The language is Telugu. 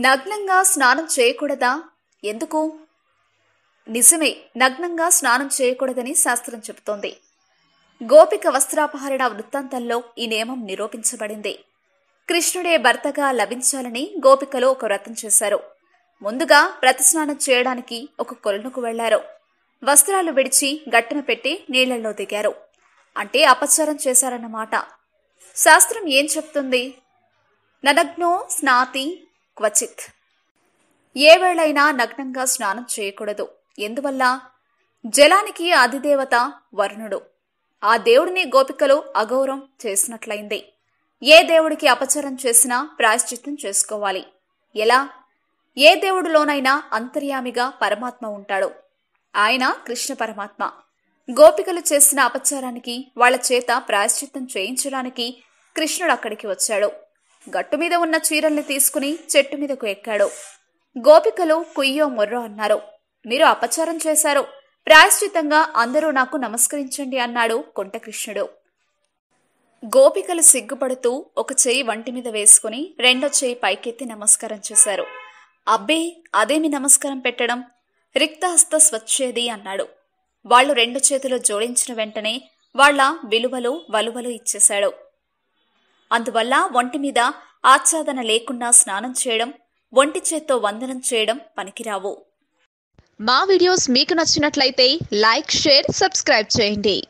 నగ్నంగా స్నానం చేయకూడదా? ఎందుకు? నిజమే, నగ్నంగా స్నానం చేయకూడదని శాస్త్రం చెబుతోంది. గోపిక వస్త్రాపహరణ వృత్తాంతంలో ఈ నియమం నిరూపించబడింది. కృష్ణుడే భర్తగా లభించాలని గోపికలు ఒక వ్రతం చేశారు. ముందుగా ప్రతిస్నానం చేయడానికి ఒక కొలనుకు వెళ్లారు. వస్త్రాలు విడిచి గట్టున పెట్టి నీళ్లలో దిగారు. అంటే అపచారం చేశారన్నమాట. శాస్త్రం ఏం చెప్తుంది? ననగ్నో స్నాతి క్వచిత్. ఏ వేళైనా నగ్నంగా స్నానం చేయకూడదు. ఎందువల్ల? జలానికి అధిదేవత వరుణుడు. ఆ దేవుడిని గోపికలు అగౌరవం చేసినట్లయింది. ఏ దేవుడికి అపచారం చేసినా ప్రాయశ్చిత్తం చేసుకోవాలి. ఎలా? ఏ దేవుడిలోనైనా అంతర్యామిగా పరమాత్మ ఉంటాడు. ఆయన కృష్ణ పరమాత్మ. గోపికలు చేసిన అపచారానికి వాళ్ల చేత ప్రాయశ్చిత్తం చేయించడానికి కృష్ణుడు అక్కడికి వచ్చాడు. గట్టుమీద ఉన్న చీరల్ని తీసుకుని చెట్టు మీదకు ఎక్కాడు. గోపికలు కుయ్యో మొర్రో అన్నారు. మీరు అపచారం చేశారు, ప్రాయశ్చిత్తంగా అందరూ నాకు నమస్కరించండి అన్నాడు కొంటకృష్ణుడు. గోపికలు సిగ్గుపడుతూ ఒక చేయి వంటి మీద వేసుకుని రెండో చేయి పైకెత్తి నమస్కారం చేశారు. అబ్బే, అదేమి నమస్కారం పెట్టడం, రిక్తహస్త స్వచ్ఛేది అన్నాడు. వాళ్లు రెండు చేతులు జోడించిన వెంటనే వాళ్ల విలువలు వలువలు ఇచ్చేశాడు. అందువల్ల ఒంటి మీద ఆచ్ఛాదన లేకుండా స్నానం చేయడం, ఒంటి చేత్తో వందనం చేయడం పనికిరావు. మా వీడియోస్ మీకు నచ్చినట్లయితే లైక్, షేర్, సబ్స్క్రైబ్ చేయండి.